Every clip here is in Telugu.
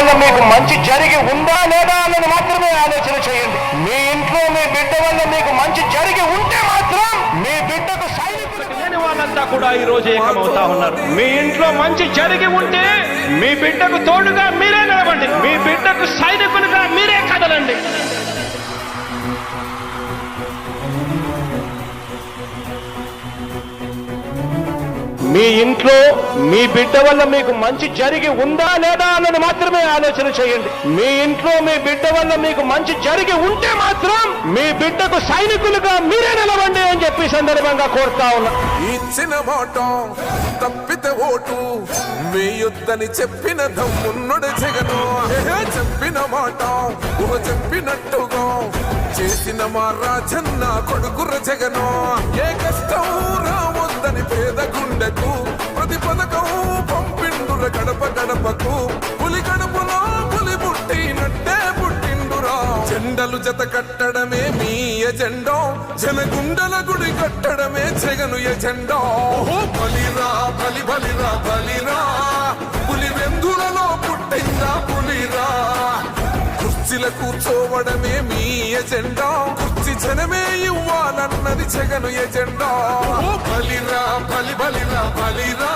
వల్ల మీకు మంచి జరిగి ఉందా లేదా అన్నది మాత్రమే ఆలోచన చేయండి. మీ ఇంట్లో మీ బిడ్డ వల్ల మీకు మంచి జరిగి ఉంటే మాత్రం మీ బిడ్డకు సైనికులు లేని వాళ్ళంతా కూడా ఈ రోజు ఏకమవుతా ఉన్నారు. మీ ఇంట్లో మంచి జరిగి ఉంటే మీ బిడ్డకు తోడుగా మీరే నిలవండి. మీ బిడ్డకు సైనికులుగా మీరే కదలండి. మీ ఇంట్లో మీ బిడ్డ వల్ల మీకు మంచి జరిగి ఉందా లేదా అన్నది మాత్రమే ఆలోచన చేయండి. మీ ఇంట్లో మీ బిడ్డ వల్ల మీకు మంచి జరిగి ఉంటే మాత్రం మీ బిడ్డకు సైనికులుగా మీరే నిలవండి అని చెప్పి సందర్భంగా కోరుతా ఉన్నా. ఇచ్చిన మాట తప్పితే ఓటు వేయొద్దని చెప్పిన దమ్మున్నడు జగను. చెప్పిన మాట చెప్పినట్టుగా చేసిన మా రాజన్న కొడుకుర జగను. ఏ కష్టం రావద్దని పేద గుండెకు ప్రతి పథకం పంపిండుర గడప గడపకు. పులి గడపలో పులి పుట్టినట్టే పుట్టిండురా. జెండలు జత కట్టడమే మీ ఎజెండా, జనగుండల గుడి కట్టడమే జగను ఎజెండా. బలిరా బలి బలిరా బలిరా, పులి వెందులలో పుట్టిందా పులిరా. కుర్చీల కూర్చోవడమే మీ ఎజెండా, కుర్చీ జనమే ఇవ్వాలన్నది జగను ఎజెండా. బలిరా బలి బలిరా బలిరా,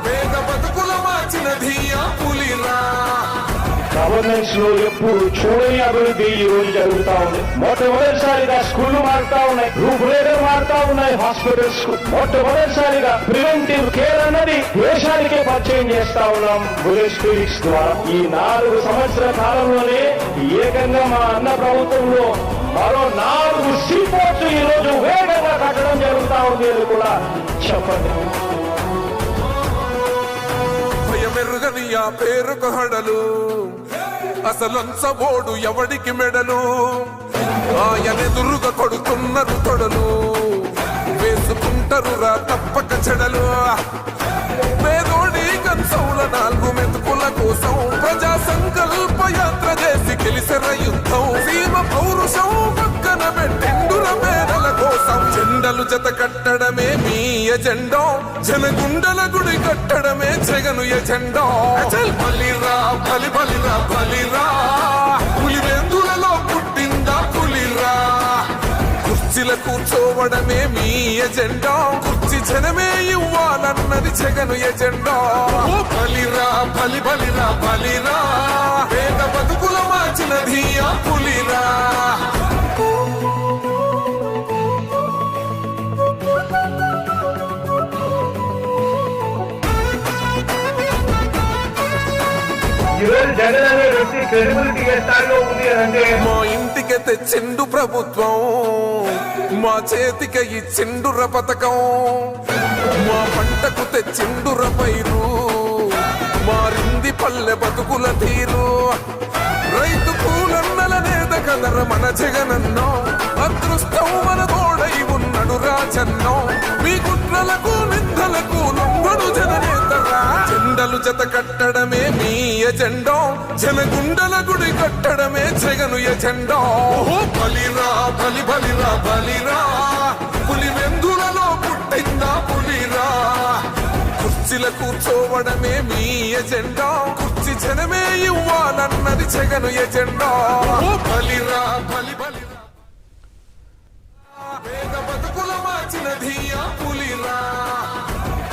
పేద బతుకుల మార్చిన ధీయా పులిరా. గవర్నెన్స్ లో ఎప్పుడు చూడని అభివృద్ధి ఈ రోజు జరుగుతా ఉంది. మొట్టమొదటిసారిగా స్కూళ్లు మారుతా ఉన్నాయి, రూపురేఖలు మారుతా ఉన్నాయి. హాస్పిటల్స్ మొట్టమొదటిసారిగా ప్రివెంటివ్ కేర్ అన్నది దేశానికే పరిచయం చేస్తా ఉన్నాం బుల్లెట్ క్లినిక్స్ ద్వారా. ఈ 4 సంవత్సరాల కాలంలోనే ఏకంగా మా అన్న ప్రభుత్వంలో మరో 4 సీపోర్ట్స్ ఈ రోజు వేగంగా కట్టడం జరుగుతా ఉంది అని కూడా చెప్పండి. భయమెరుగని ఆ పేరుకు హడలు, అసలంచబోడు ఎవడికి మెడలు. ఆయనెదురుగా కొడుతున్నారు తొడలు, వేసుకుంటారు రా తప్పక చెడలు. పేదోడి కంచౌల 4 మెతుకుల కోసం ప్రజా సంకల్ప యాత్ర చేసి గెలిసెర యుద్ధం. సీమ పౌరుషం పక్కన పెట్టిండుర పేదల కోసం. జెండలు జత కట్టడమే మీ ఎజెండా, జనగుండల గుడి కట్టడమే జగను ఎజెండా. బలిరా బలి బలిరా బలిరా, పులి వెందులలో పుట్టిందా పులిరా. కుర్చీల కూర్చోవడమే మీ ఎజెండా, కుర్చీ జనమే ఇవ్వాలన్నది జగను ఎజెండా. బలిరా బలి బలిరా బలిరా, పేద బతుకుల మార్చిన ధీయా పులిరా. జగన్ అనే వ్యక్తి క్రెడిబిలిటీ ఏ స్థాయిలో ఉంది అంటే మా ఇంటికి తెచ్చిండు ప్రభుత్వం, మా చేతికి ఇచ్చిండుర పథకం. మా పంటకు తెచ్చిండుర పైరు, మారింది పల్లె బతుకుల తీరు. రైతు కూలన్నల నేత కదర మన జగనన్నో, అదృష్టం మన తోడై ఉన్నడు రాజన్నో. మీ కుట్రలకు నిందలకు లొంగడు జననేతరా. జెండలు జత కట్టడమే మీ ఎజెండా, జనగుండల గుడి కట్టడమే జగను ఎజెండా. బలిరా బలి బలిరా బలిరా, పులి వెందులలో పుట్టిందా పులిరా. కుర్చీల కూర్చోవడమే మీ ఎజెండా, కుర్చీ జనమే ఇవ్వాలన్నది జగను ఎజెండా. బలిరా బలి బలిరా, పేద బతుకుల మార్చిన ధీయా పులిరా.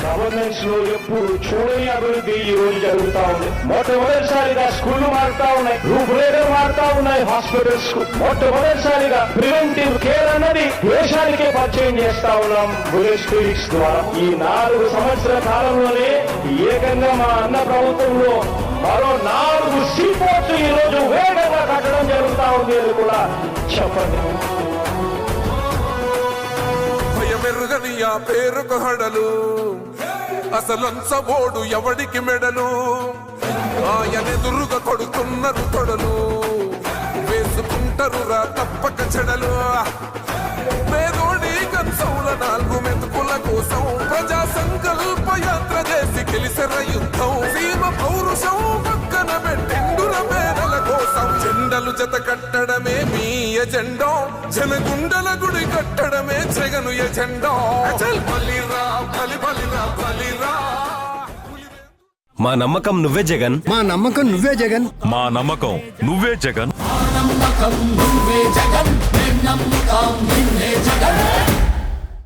గవర్నెన్స్ లో ఎప్పుడు చూడని అభివృద్ధి ఈ రోజు జరుగుతా ఉంది. మొట్టమొదటిసారిగా స్కూళ్లు మారుతా ఉన్నాయి, రూపురేఖలు మారుతా ఉన్నాయి. హాస్పిటల్స్ మొట్టమొదటిసారిగా ప్రివెంటివ్ కేర్ అన్నది దేశానికే పరిచయం చేస్తా ఉన్నాం బుల్లెట్ క్లినిక్స్ ద్వారా. ఈ 4 సంవత్సరాల కాలంలోనే ఏకంగా మా అన్న ప్రభుత్వంలో మరో 4 సీపోర్ట్స్ ఈ రోజు వేగంగా కట్టడం జరుగుతా ఉంది అని కూడా చెప్పండి. భయమెరుగని ఆ పేరుకు హడలు, అసలంచబోడు ఎవడికి మెడలు. ఆయనెదురుగా కొడుతున్నారు తొడలు, వేసుకుంటారు రా తప్పక చెడలు. పేదోడి కంచౌల 4 మెతుకుల కోసం ప్రజా సంకల్ప యాత్ర చేసి గెలిసెర యుద్ధం. సీమ పౌరుషం పక్కన పెట్టిండుర పేదల కోసం. జెండలు జత కట్టడమే మీ ఎజెండా, జనగుండల గుడి కట్టడమే జగను ఎజెండా. బలిరా బలి బలిరా బలిరా. మా నమ్మకం నువ్వే జగన్. మా నమ్మకం నువ్వే జగన్. మా నమ్మకం నువ్వే జగన్. నమ్మకం నువ్వే జగన్, మేం నమ్ముతాం నిన్నే